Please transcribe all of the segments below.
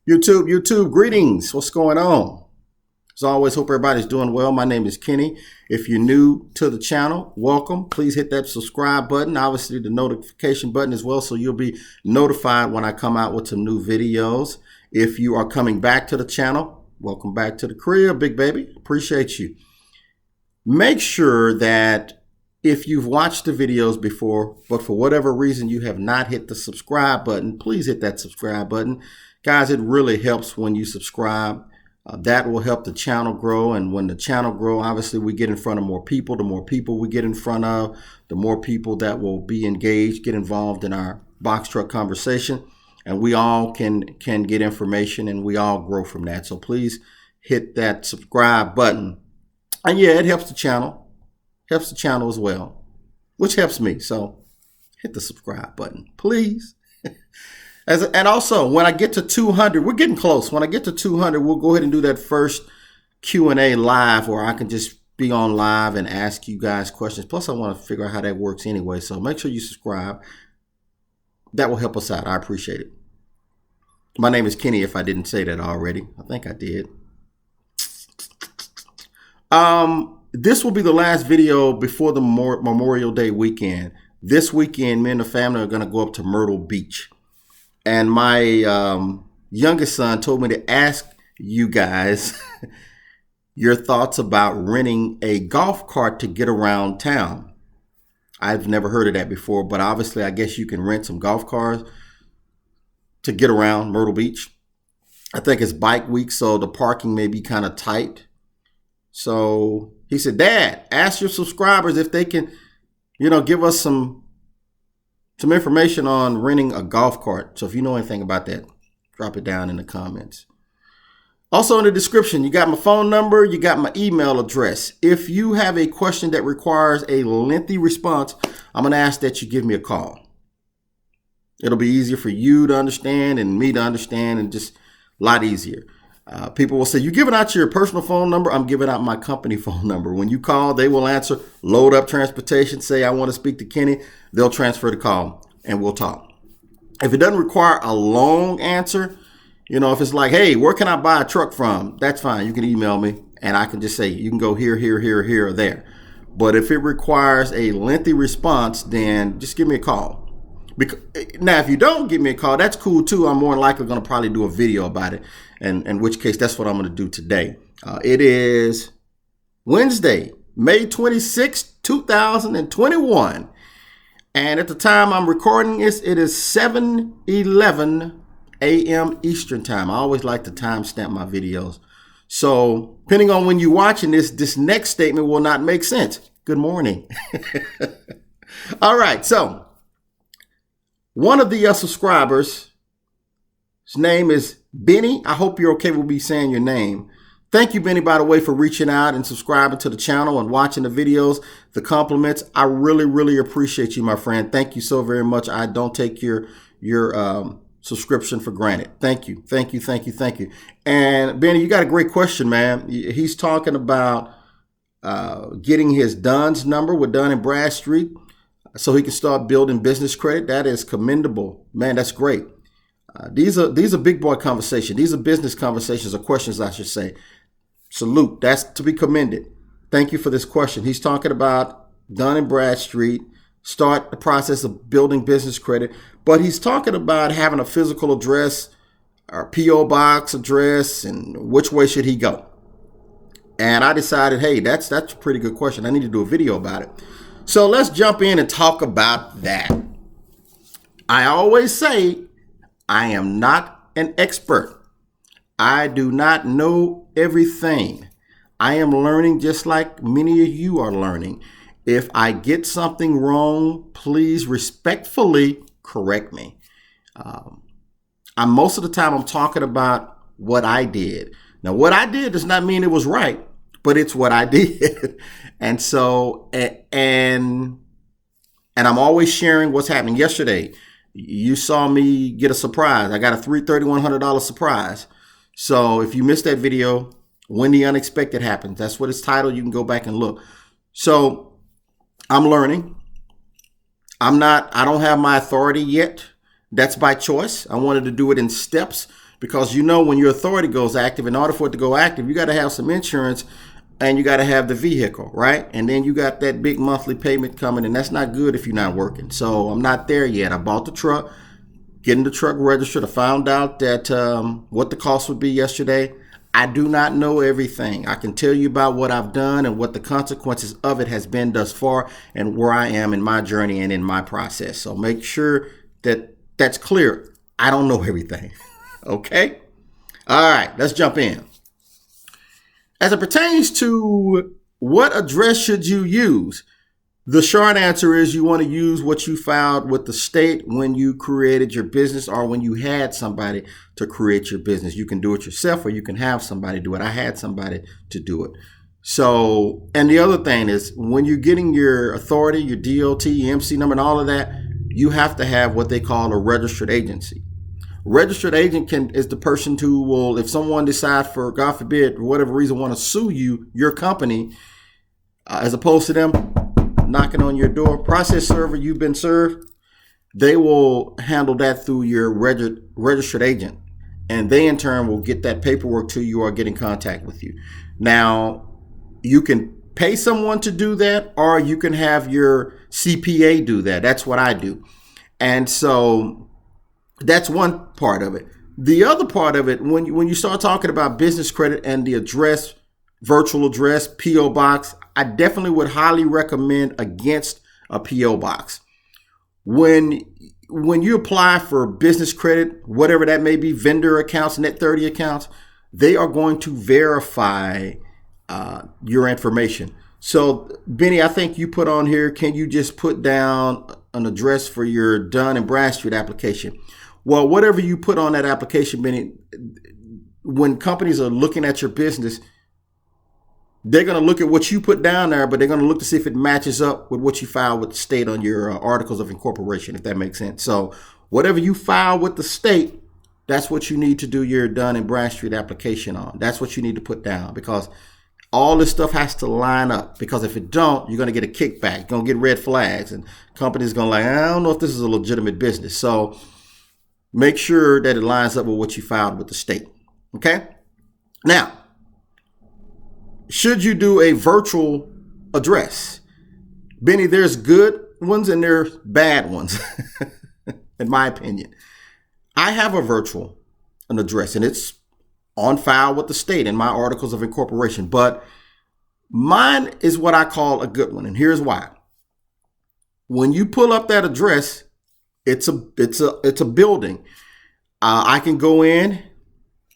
YouTube, greetings. What's going on? As always, hope everybody's doing well. My name is Kenny. If you're new to the channel, welcome. Please hit that subscribe button, obviously the notification button as well, so you'll be notified when I come out with some new videos. If you are coming back to the channel, welcome back to the crib, big baby. Appreciate you. Make sure that if you've watched the videos before, but for whatever reason you have not hit the subscribe button, please hit that subscribe button. Guys, it really helps when you subscribe. That will help the channel grow. And when the channel grows, obviously we get in front of more people. The more people we get in front of, the more people that will be engaged, get involved in our box truck conversation. And we all can get information and we all grow from that. So please hit that subscribe button. And yeah, it helps the channel. Helps the channel as well, which helps me. So hit the subscribe button, please. And also, when I get to 200, we're getting close. When I get to 200, we'll go ahead and do that first Q&A live where I can just be on live and ask you guys questions. Plus, I want to figure out how that works anyway. So make sure you subscribe. That will help us out. I appreciate it. My name is Kenny, if I didn't say that already. I think I did. This will be the last video before the Memorial Day weekend. This weekend, me and the family are going to go up to Myrtle Beach. And my youngest son told me to ask you guys your thoughts about renting a golf cart to get around town. I've never heard of that before, but obviously I guess you can rent some golf cars to get around Myrtle Beach. I think it's bike week, so the parking may be kind of tight. So he said, Dad, ask your subscribers if they can, give us some information on renting a golf cart. So if you know anything about that, drop it down in the comments. Also in the description, you got my phone number, you got my email address. If you have a question that requires a lengthy response, I'm going to ask that you give me a call. It'll be easier for you to understand and me to understand, and just a lot easier. People will say, you giving out your personal phone number? I'm giving out my company phone number. When you call, they will answer. Load Up Transportation, say, I want to speak to Kenny. They'll transfer the call and we'll talk. If it doesn't require a long answer, if it's like, hey, where can I buy a truck from? That's fine. You can email me and I can just say, you can go here, or there. But if it requires a lengthy response, then just give me a call. Now, if you don't give me a call, that's cool too. I'm more than likely going to probably do a video about it. And in which case, that's what I'm going to do today. It is Wednesday, May 26, 2021. And at the time I'm recording this, it is 7:11 a.m. Eastern time. I always like to timestamp my videos. So depending on when you're watching this next statement will not make sense. Good morning. All right. So one of the subscribers, his name is Benny. I hope you're okay with me saying your name. Thank you, Benny, by the way, for reaching out and subscribing to the channel and watching the videos, the compliments. I really, really appreciate you, my friend. Thank you so very much. I don't take your subscription for granted. Thank you. Thank you. Thank you. Thank you. And Benny, you got a great question, man. He's talking about getting his DUNS number with Dun & Bradstreet so he can start building business credit. That is commendable. Man, that's great. These are big boy conversations. These are business conversations, or questions, I should say. Salute. That's to be commended. Thank you for this question. He's talking about Dun & Bradstreet, start the process of building business credit, but he's talking about having a physical address or P.O. box address, and which way should he go? And I decided, hey, that's a pretty good question. I need to do a video about it. So let's jump in and talk about that. I always say I am not an expert. I do not know everything. I am learning just like many of you are learning. If I get something wrong, please respectfully correct me. Most of the time I'm talking about what I did. Now, what I did does not mean it was right, but it's what I did. And so, and I'm always sharing what's happening. Yesterday, you saw me get a surprise. I got a $3,100 surprise. So if you missed that video, When the Unexpected Happens, that's what it's titled. You can go back and look. So I'm learning. I don't have my authority yet. That's by choice. I wanted to do it in steps because you know when your authority goes active, in order for it to go active, you got to have some insurance and you got to have the vehicle, right? And then you got that big monthly payment coming, and that's not good if you're not working. So I'm not there yet. I bought the truck, getting the truck registered. I found out that what the cost would be yesterday. I do not know everything. I can tell you about what I've done and what the consequences of it has been thus far and where I am in my journey and in my process. So make sure that that's clear. I don't know everything. Okay? All right, let's jump in. As it pertains to what address should you use, the short answer is you want to use what you filed with the state when you created your business or when you had somebody to create your business. You can do it yourself or you can have somebody do it. I had somebody to do it. So, and the other thing is when you're getting your authority, your DOT, your MC number and all of that, you have to have what they call a registered agency. Registered agent is the person who will, if someone decides for, God forbid, for whatever reason, want to sue you, your company, as opposed to them knocking on your door, process server, you've been served, they will handle that through your registered agent. And they in turn will get that paperwork to you or get in contact with you. Now, you can pay someone to do that, or you can have your CPA do that. That's what I do. And so that's one part of it. The other part of it, when you start talking about business credit and the address, virtual address, P.O. box, I definitely would highly recommend against a P.O. box. When you apply for business credit, whatever that may be, vendor accounts, Net 30 accounts, they are going to verify your information. So, Benny, I think you put on here, can you just put down an address for your Dun and Bradstreet application? Well, whatever you put on that application, Benny, when companies are looking at your business, they're going to look at what you put down there, but they're going to look to see if it matches up with what you file with the state on your articles of incorporation, if that makes sense. So whatever you file with the state, that's what you need to do your Dun and Bradstreet application on. That's what you need to put down, because all this stuff has to line up, because if it don't, you're going to get a kickback. You're going to get red flags, and companies going to I don't know if this is a legitimate business. So make sure that it lines up with what you filed with the state. Okay? Now, should you do a virtual address? Benny, there's good ones and there's bad ones, in my opinion. I have a virtual address, and it's on file with the state in my articles of incorporation, but mine is what I call a good one, and here's why. When you pull up that address, it's a building. I can go in,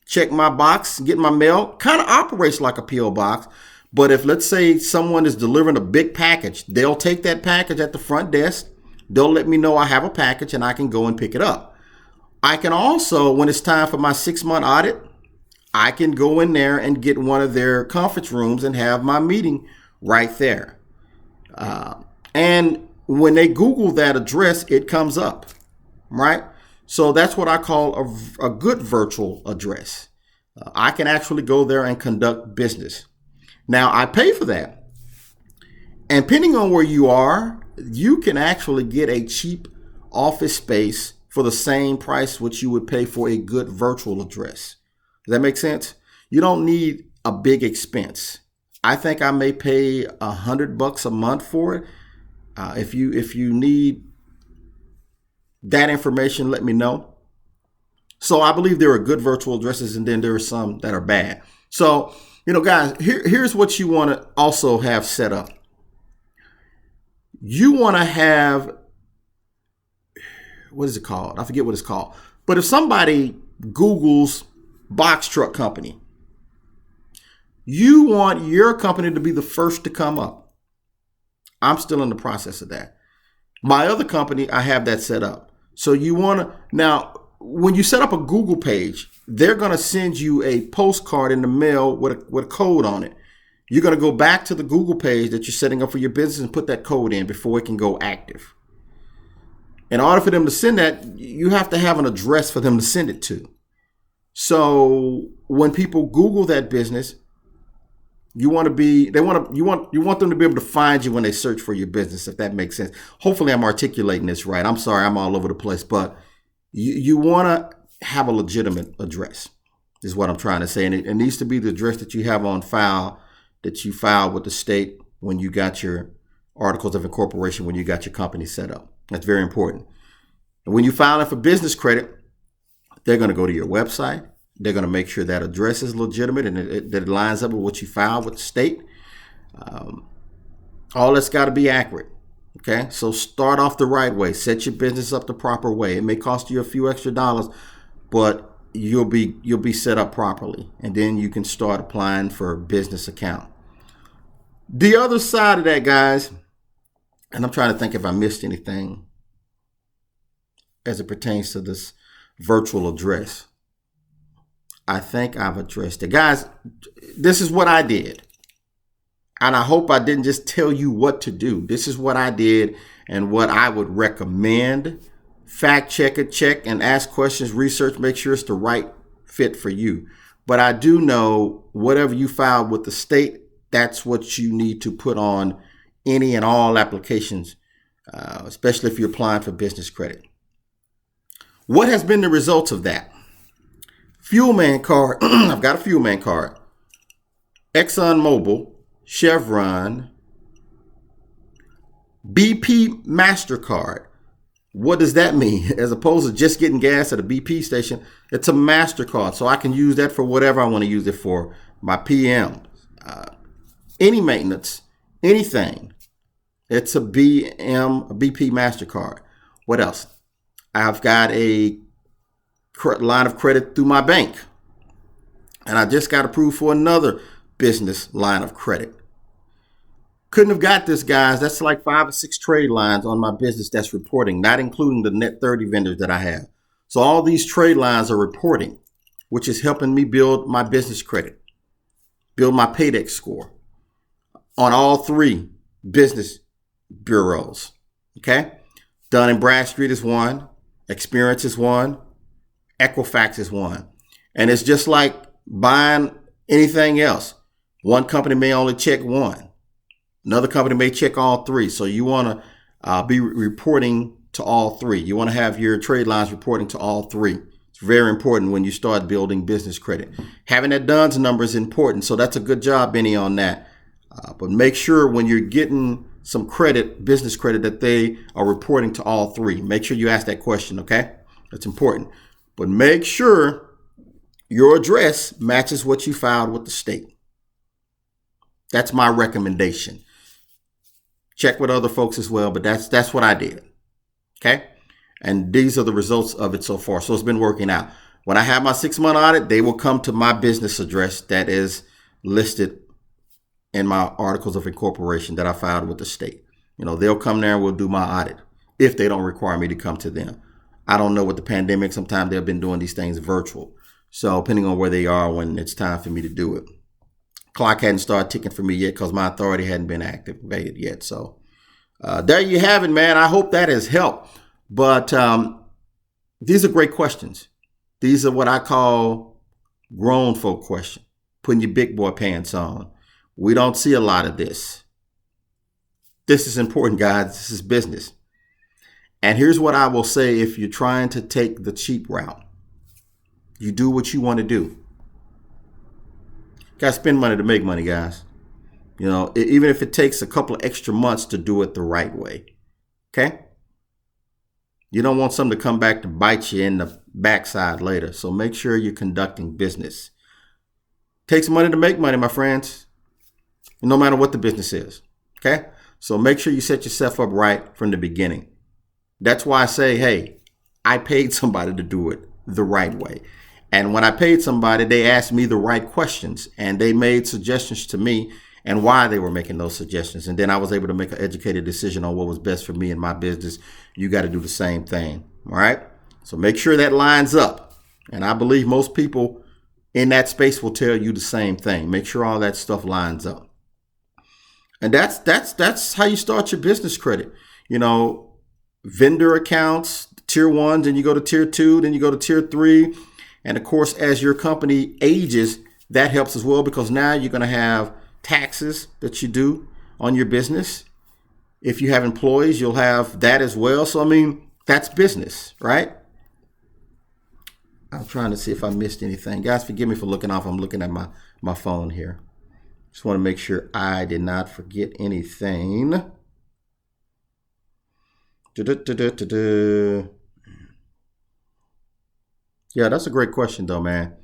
check my box, get my mail. Kind of operates like a P.O. box, but if, let's say, someone is delivering a big package, they'll take that package at the front desk. They'll let me know I have a package, and I can go and pick it up. I can also, when it's time for my 6-month audit, I can go in there and get one of their conference rooms and have my meeting right there. And when they Google that address, it comes up, right? So that's what I call a good virtual address. I can actually go there and conduct business. Now, I pay for that. And depending on where you are, you can actually get a cheap office space for the same price which you would pay for a good virtual address. Does that make sense? You don't need a big expense. I think I may pay $100 a month for it. If you need that information, let me know. So I believe there are good virtual addresses, and then there are some that are bad. So, guys, here's what you want to also have set up. You want to have, what is it called? I forget what it's called. But if somebody Googles box truck company, you want your company to be the first to come up. I'm still in the process of that. My other company, I have that set up. So you want to, now, when you set up a Google page, they're going to send you a postcard in the mail with a code on it. You're going to go back to the Google page that you're setting up for your business and put that code in before it can go active. In order for them to send that, you have to have an address for them to send it to. So when people Google that business, you want them to be able to find you when they search for your business, if that makes sense. Hopefully I'm articulating this right. I'm sorry, I'm all over the place, but you want to have a legitimate address, is what I'm trying to say. And it needs to be the address that you have on file, that you filed with the state when you got your articles of incorporation, when you got your company set up. That's very important. And when you file it for business credit, they're going to go to your website. They're going to make sure that address is legitimate and that it lines up with what you filed with the state. All that's got to be accurate. Okay, so start off the right way. Set your business up the proper way. It may cost you a few extra dollars, but you'll be set up properly, and then you can start applying for a business account. The other side of that, guys, and I'm trying to think if I missed anything as it pertains to this virtual address. I think I've addressed it. Guys, this is what I did. And I hope I didn't just tell you what to do. This is what I did and what I would recommend. Fact check it, check and ask questions, research, make sure it's the right fit for you. But I do know whatever you filed with the state, that's what you need to put on any and all applications, especially if you're applying for business credit. What has been the results of that? Fuelman card. I've got a Fuelman card. ExxonMobil, Chevron, BP MasterCard. What does that mean? As opposed to just getting gas at a BP station, it's a MasterCard. So I can use that for whatever I want to use it for. My PM, any maintenance, anything. It's a BP MasterCard. What else? I've got a line of credit through my bank. And I just got approved for another business line of credit. Couldn't have got this, guys. That's like 5 or 6 trade lines on my business that's reporting, not including the net 30 vendors that I have. So all these trade lines are reporting, which is helping me build my business credit, build my Paydex score on all 3 business bureaus. Okay. Dun & Bradstreet is one. Experience is one. Equifax is one. And it's just like buying anything else. One company may only check one. Another company may check all 3. So you want to be reporting to all 3. You want to have your trade lines reporting to all 3. It's very important when you start building business credit. Having that DUNS number is important. So that's a good job, Benny, on that. But make sure when you're getting some credit, business credit, that they are reporting to all 3. Make sure you ask that question, okay? That's important. But make sure your address matches what you filed with the state. That's my recommendation. Check with other folks as well, but that's what I did. Okay? And these are the results of it so far. So it's been working out. When I have my 6-month audit, they will come to my business address that is listed in my articles of incorporation that I filed with the state. You know, they'll come there and we'll do my audit if they don't require me to come to them. I don't know with the pandemic. Sometimes they've been doing these things virtual. So depending on where they are when it's time for me to do it. Clock hadn't started ticking for me yet because my authority hadn't been activated yet. So there you have it, man. I hope that has helped. But these are great questions. These are what I call grown folk questions, putting your big boy pants on. We don't see a lot of this. This is important, guys. This is business. And here's what I will say if you're trying to take the cheap route. You do what you want to do. Got to spend money to make money, guys. You know, even if it takes a couple of extra months to do it the right way. Okay? You don't want something to come back to bite you in the backside later. So make sure you're conducting business. Takes money to make money, my friends. No matter what the business is. Okay? So make sure you set yourself up right from the beginning. That's why I say, hey, I paid somebody to do it the right way. And when I paid somebody, they asked me the right questions and they made suggestions to me and why they were making those suggestions. And then I was able to make an educated decision on what was best for me and my business. You got to do the same thing. All right. So make sure that lines up. And I believe most people in that space will tell you the same thing. Make sure all that stuff lines up. And that's how you start your business credit. You know, vendor accounts, tier 1, then you go to tier 2, then you go to tier 3. And of course, as your company ages, that helps as well because now you're going to have taxes that you do on your business. If you have employees, you'll have that as well. So, I mean, that's business, right? I'm trying to see if I missed anything. Guys, forgive me for looking off. I'm looking at my phone here. Just want to make sure I did not forget anything. Yeah, that's a great question, though, man.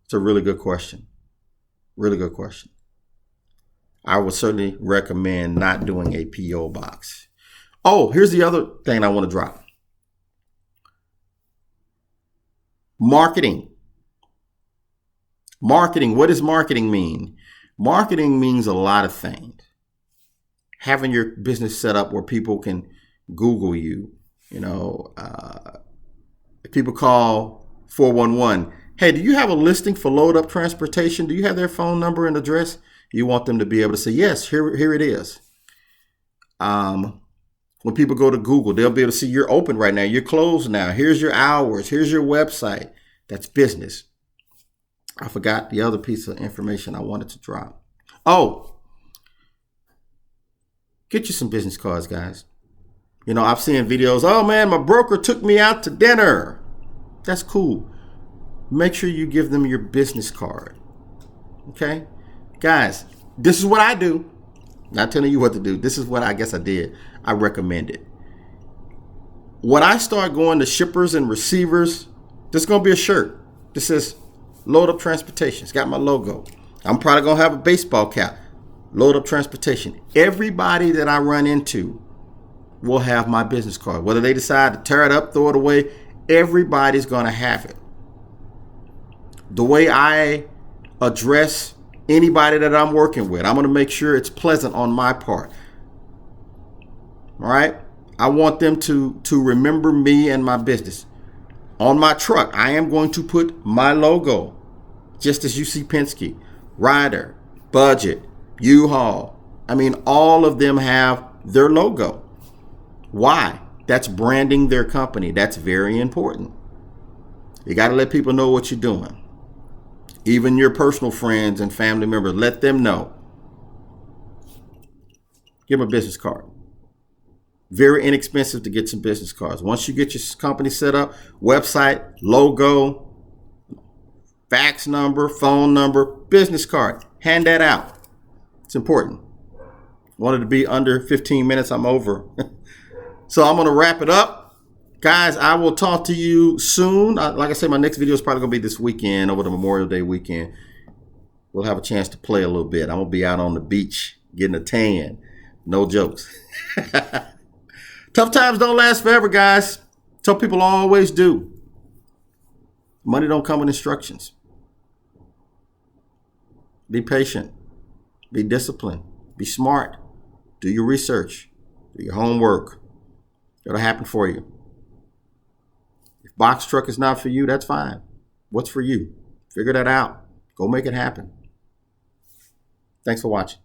It's a really good question. Really good question. I would certainly recommend not doing a P.O. box. Oh, here's the other thing I want to drop. Marketing. Marketing. What does marketing mean? Marketing means a lot of things. Having your business set up where people can Google you. You know, if people call 411, hey, do you have a listing for Load Up Transportation? Do you have their phone number and address? You want them to be able to say, yes, here it is. When people go to Google, they'll be able to see you're open right now. You're closed now. Here's your hours. Here's your website. That's business. I forgot the other piece of information I wanted to drop. Oh, get you some business cards, guys. You know, I've seen videos. Oh, man, my broker took me out to dinner. That's cool. Make sure you give them your business card. Okay? Guys, this is what I do. Not telling you what to do. This is what I guess I did. I recommend it. When I start going to shippers and receivers, there's going to be a shirt. This says Load Up Transportation. It's got my logo. I'm probably going to have a baseball cap. Load Up Transportation. Everybody that I run into will have my business card. Whether they decide to tear it up, throw it away, everybody's going to have it. The way I address anybody that I'm working with, I'm going to make sure it's pleasant on my part. All right? I want them to remember me and my business. On my truck, I am going to put my logo, just as you see Penske, Ryder, Budget, U-Haul. I mean, all of them have their logo. Why? That's branding their company. That's very important. You got to let people know what you're doing. Even your personal friends and family members, let them know. Give them a business card. Very inexpensive to get some business cards. Once you get your company set up, website, logo, fax number, phone number, business card, hand that out. It's important. Wanted to be under 15 minutes. I'm over. So I'm going to wrap it up. Guys, I will talk to you soon. Like I said, my next video is probably going to be this weekend, over the Memorial Day weekend. We'll have a chance to play a little bit. I'm going to be out on the beach getting a tan. No jokes. Tough times don't last forever, guys. Some people always do. Money don't come with instructions. Be patient. Be disciplined. Be smart. Do your research. Do your homework. It'll happen for you. If box truck is not for you, that's fine. What's for you? Figure that out. Go make it happen. Thanks for watching.